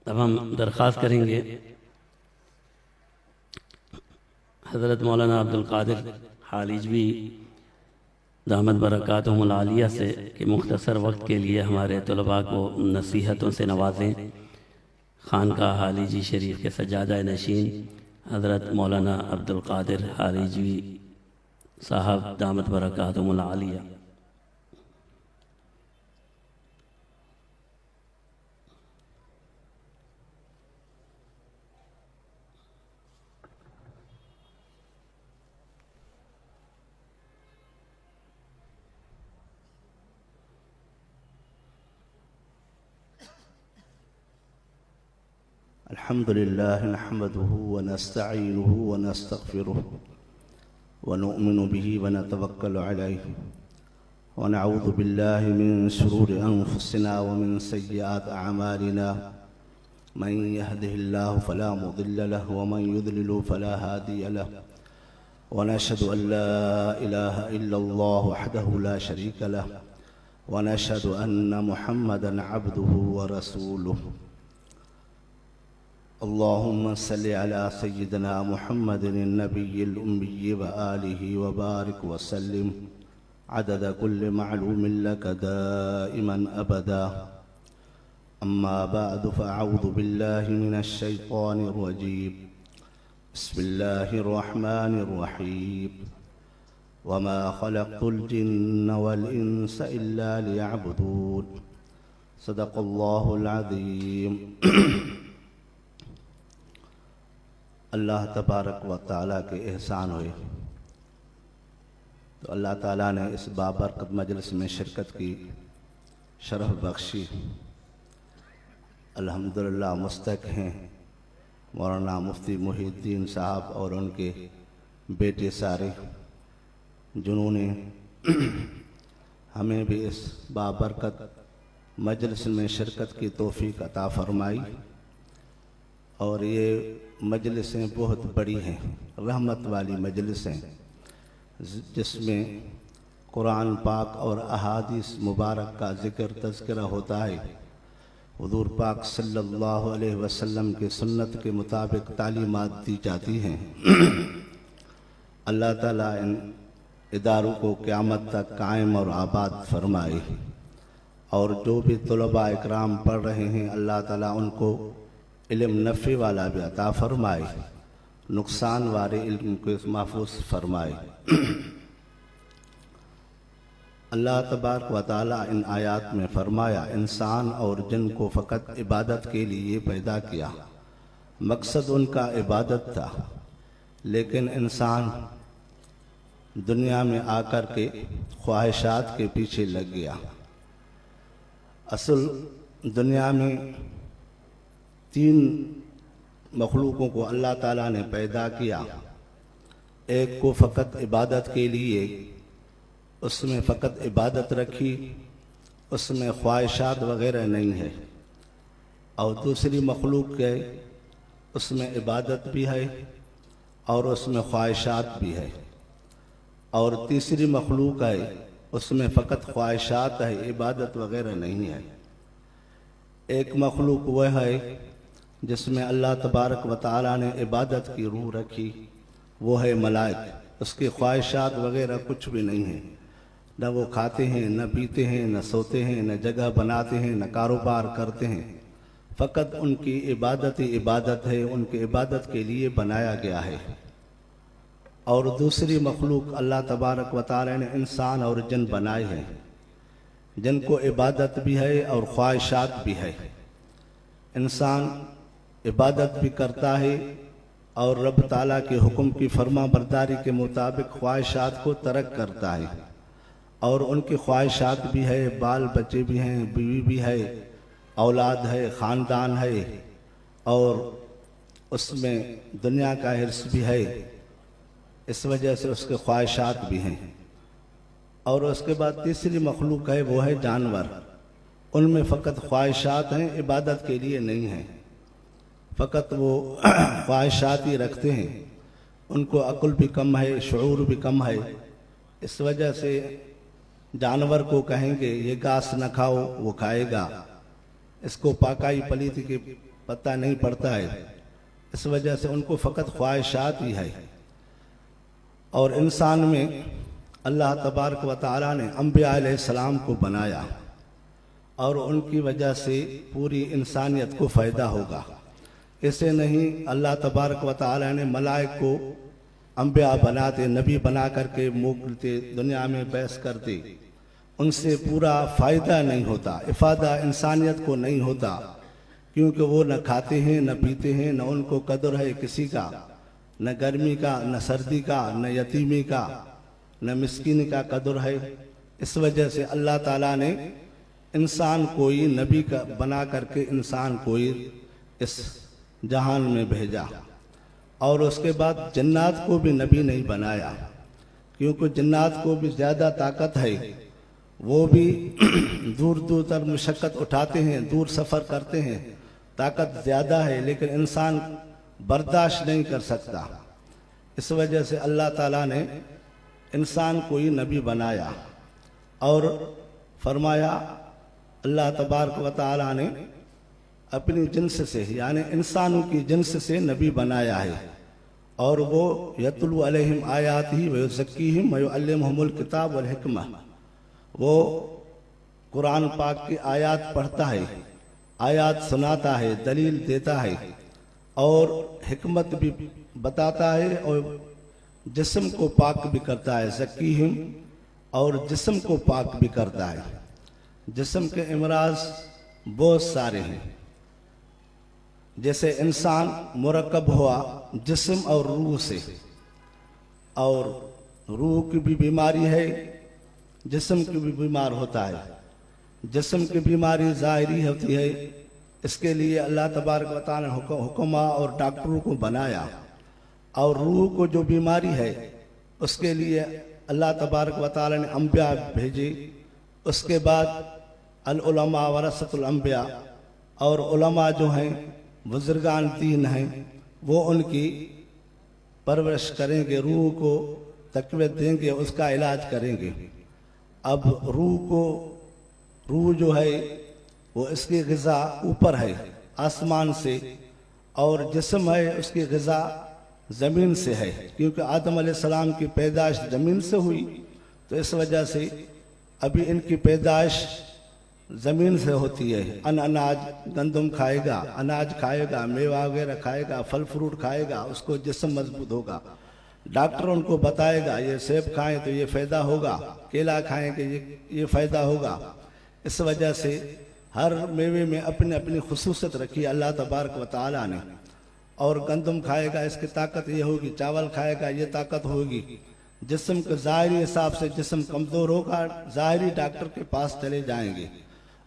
اب ہم درخواست کریں گے حضرت مولانا عبدالقادر حالیجوی دامت برکاتہم العالیہ سے کہ مختصر وقت کے لیے ہمارے طلباء کو نصیحتوں سے نوازیں۔ خانقاہ حالیجی شریف کے سجادہ نشین حضرت مولانا عبدالقادر حالیجوی صاحب دامت برکاتہم العالیہ۔ الحمد لله نحمده ونستعينه ونستغفره ونؤمن به ونتوكل عليه ونعوذ بالله من شرور أنفسنا ومن سيئات أعمالنا من يهده الله فلا مضل له ومن يضلل فلا هادي له ونشهد أن لا إله إلا الله وحده لا شريك له ونشهد أن محمدا عبده ورسوله اللهم صل على سيدنا محمد النبي الأمي وآله وبارك وسلم عدد كل معلوم لك دائما أبدا أما بعد فأعوذ بالله من الشيطان الرجيم بسم الله الرحمن الرحيم وما خلقت الجن والإنس إلا ليعبدون صدق الله العظيم اللہ تبارک و تعالیٰ کے احسان ہوئے تو اللہ تعالیٰ نے اس بابرکت مجلس میں شرکت کی شرف بخشی۔ الحمدللہ مستحق ہیں مولانا مفتی محی الدین صاحب اور ان کے بیٹے سارے، جنہوں نے ہمیں بھی اس بابرکت مجلس میں شرکت کی توفیق عطا فرمائی۔ اور یہ مجلسیں بہت بڑی ہیں، رحمت والی مجلسیں، جس میں قرآن پاک اور احادیث مبارک کا ذکر تذکرہ ہوتا ہے، حضور پاک صلی اللہ علیہ وسلم کی سنت کے مطابق تعلیمات دی جاتی ہیں۔ اللہ تعالیٰ ان اداروں کو قیامت تک قائم اور آباد فرمائے، اور جو بھی طلباء اکرام پڑھ رہے ہیں اللہ تعالیٰ ان کو علم نفع والا بھی عطا فرمائے، نقصان والے علم کو محفوظ فرمائے۔ اللہ تبارک و تعالیٰ ان آیات میں فرمایا انسان اور جن کو فقط عبادت کے لیے پیدا کیا، مقصد ان کا عبادت تھا، لیکن انسان دنیا میں آ کر کے خواہشات کے پیچھے لگ گیا۔ اصل دنیا میں تین مخلوقوں کو اللہ تعالیٰ نے پیدا کیا، ایک کو فقط عبادت کے لیے، اس میں فقط عبادت رکھی، اس میں خواہشات وغیرہ نہیں ہے، اور دوسری مخلوق ہے اس میں عبادت بھی ہے اور اس میں خواہشات بھی ہے، اور تیسری مخلوق ہے اس میں فقط خواہشات ہے، عبادت وغیرہ نہیں ہے۔ ایک مخلوق وہ ہے جس میں اللہ تبارک و تعالیٰ نے عبادت کی روح رکھی، وہ ہے ملائک، اس کی خواہشات وغیرہ کچھ بھی نہیں ہیں، نہ وہ کھاتے ہیں، نہ پیتے ہیں، نہ سوتے ہیں، نہ جگہ بناتے ہیں، نہ کاروبار کرتے ہیں، فقط ان کی عبادت ہی عبادت ہے، ان کی عبادت کے لیے بنایا گیا ہے۔ اور دوسری مخلوق اللہ تبارک و تعالیٰ نے انسان اور جن بنائے ہیں، جن کو عبادت بھی ہے اور خواہشات بھی ہے۔ انسان عبادت بھی کرتا ہے اور رب تعالیٰ کے حکم کی فرما برداری کے مطابق خواہشات کو ترک کرتا ہے، اور ان کی خواہشات بھی ہے، بال بچے بھی ہیں، بیوی بھی ہے، اولاد ہے، خاندان ہے، اور اس میں دنیا کا حرص بھی ہے، اس وجہ سے اس کے خواہشات بھی ہیں۔ اور اس کے بعد تیسری مخلوق ہے وہ ہے جانور، ان میں فقط خواہشات ہیں، عبادت کے لیے نہیں ہیں، فقط وہ خواہشات ہی رکھتے ہیں، ان کو عقل بھی کم ہے، شعور بھی کم ہے، اس وجہ سے جانور کو کہیں گے یہ گھاس نہ کھاؤ وہ کھائے گا، اس کو پاکائی پلیتی کے پتہ نہیں پڑتا ہے، اس وجہ سے ان کو فقط خواہشات ہی ہے۔ اور انسان میں اللہ تبارک و تعالیٰ نے انبیاء علیہ السلام کو بنایا اور ان کی وجہ سے پوری انسانیت کو فائدہ ہوگا۔ اسے نہیں اللہ تبارک و تعالیٰ نے ملائک کو انبیاء بناتے، نبی بنا کر کے موکلتے، دنیا میں بیعث کرتے، ان سے پورا فائدہ نہیں ہوتا، افادہ انسانیت کو نہیں ہوتا، کیونکہ وہ نہ کھاتے ہیں نہ پیتے ہیں، نہ ان کو قدر ہے کسی کا، نہ گرمی کا نہ سردی کا، نہ یتیمی کا نہ مسکین کا قدر ہے۔ اس وجہ سے اللہ تعالیٰ نے انسان کوئی نبی کا بنا کر کے انسان کوئی اس جہان میں بھیجا، اور اس کے بعد جنات کو بھی نبی نہیں بنایا، کیونکہ جنات کو بھی زیادہ طاقت ہے، وہ بھی دور دور تک مشقت اٹھاتے ہیں، دور سفر کرتے ہیں، طاقت زیادہ ہے، لیکن انسان برداشت نہیں کر سکتا۔ اس وجہ سے اللہ تعالیٰ نے انسان کو ہی نبی بنایا اور فرمایا، اللہ تبارک و تعالیٰ نے اپنی جنس سے یعنی انسانوں کی جنس سے نبی بنایا ہے، اور وہ یتلو علیہم آیاتہ ویزکیہم ویعلمہم الکتاب والحکمہ، وہ قرآن پاک کی آیات پڑھتا ہے، آیات سناتا ہے، دلیل دیتا ہے، اور حکمت بھی بتاتا ہے، اور جسم کو پاک بھی کرتا ہے، زکیہم، اور جسم کو پاک بھی کرتا ہے۔ جسم کے امراض بہت سارے ہیں، جیسے انسان مرکب ہوا جسم اور روح سے، اور روح کی بھی بیماری ہے، جسم کی بھی بیمار ہوتا ہے۔ جسم کی بیماری ظاہری ہوتی ہے، اس کے لیے اللہ تبارک و تعالیٰ نے حکماء اور ڈاکٹروں کو بنایا، اور روح کو جو بیماری ہے اس کے لیے اللہ تبارک و تعالیٰ نے انبیاء بھیجے۔ اس کے بعد العلماء ورثۃ الانبیاء، اور علماء جو ہیں بزرگان دین ہیں، وہ ان کی پرورش کریں گے، روح کو تقویت دیں گے، اس کا علاج کریں گے۔ اب روح جو ہے وہ اس کی غذا اوپر ہے آسمان سے، اور جسم ہے اس کی غذا زمین سے ہے، کیونکہ آدم علیہ السلام کی پیدائش زمین سے ہوئی، تو اس وجہ سے ابھی ان کی پیدائش زمین سے ہوتی ہے۔ اناج گندم کھائے گا، اناج کھائے گا، میوہ وغیرہ کھائے گا، پھل فروٹ کھائے گا، اس کو جسم مضبوط ہوگا۔ ڈاکٹر ان کو بتائے گا یہ سیب کھائیں تو یہ فائدہ ہوگا، کیلا کھائیں کہ یہ فائدہ ہوگا۔ اس وجہ سے ہر میوے میں اپنی اپنی خصوصیت رکھی اللہ تبارک و تعالیٰ نے، اور گندم کھائے گا اس کی طاقت یہ ہوگی، چاول کھائے گا یہ طاقت ہوگی۔ جسم کے ظاہری حساب سے جسم کمزور ہوگا، ظاہری ڈاکٹر کے پاس چلے جائیں گے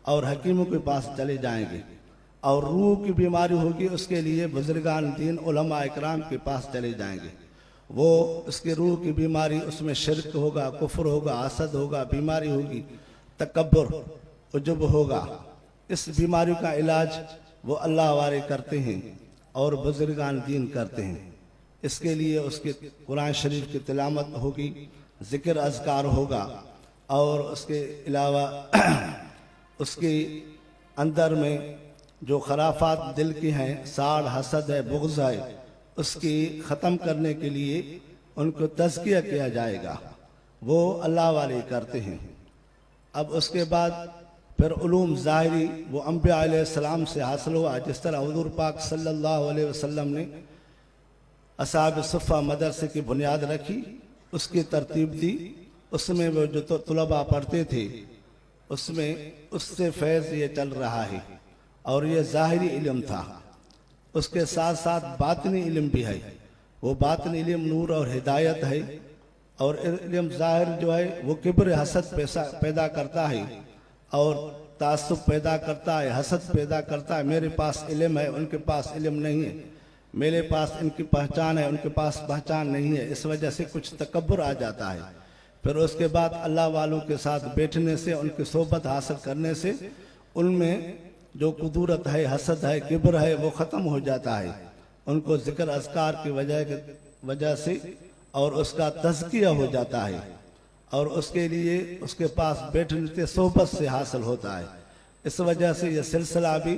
اور حکیموں کے پاس چلے جائیں گے، اور روح کی بیماری ہوگی اس کے لیے بزرگان دین علماء اکرام کے پاس چلے جائیں گے۔ وہ اس کی روح کی بیماری، اس میں شرک ہوگا، کفر ہوگا، حسد ہوگا، بیماری ہوگی، تکبر، عجب ہوگا۔ اس بیماری کا علاج وہ اللہ والے کرتے ہیں اور بزرگان دین کرتے ہیں۔ اس کے لیے اس کے قرآن شریف کی تلاوت ہوگی، ذکر اذکار ہوگا، اور اس کے علاوہ اس کے اندر میں جو خرافات دل کی ہیں، ساڑ، حسد ہے، بغض ہے، اس کی ختم کرنے کے لیے ان کو تزکیہ کیا جائے گا، وہ اللہ والے کرتے ہیں۔ اب اس کے بعد پھر علوم ظاہری وہ انبیاء علیہ السلام سے حاصل ہوا، جس طرح حضور پاک صلی اللہ علیہ وسلم نے اصحاب صفہ مدرسے کی بنیاد رکھی، اس کی ترتیب دی، اس میں وہ جو طلباء پڑھتے تھے اس میں اس سے فیض یہ چل رہا ہے، اور یہ ظاہری علم تھا۔ اس کے ساتھ ساتھ باطنی علم بھی ہے، وہ باطنی علم نور اور ہدایت ہے، اور علم ظاہر جو ہے وہ کبر، حسد پیدا کرتا ہے، اور تعصب پیدا کرتا ہے، حسد پیدا کرتا ہے۔ میرے پاس علم ہے، ان کے پاس علم نہیں ہے، میرے پاس ان کی پہچان ہے، ان کے پاس پہچان نہیں ہے، اس وجہ سے کچھ تکبر آ جاتا ہے۔ پھر اس کے بعد اللہ والوں کے ساتھ بیٹھنے سے، ان کی صحبت حاصل کرنے سے ان میں جو قدورت ہے، حسد ہے، کبر ہے، وہ ختم ہو جاتا ہے، ان کو ذکر اذکار کی وجہ سے اور اس کا تزکیہ ہو جاتا ہے، اور اس کے لیے اس کے پاس بیٹھنے سے صحبت سے حاصل ہوتا ہے۔ اس وجہ سے یہ سلسلہ بھی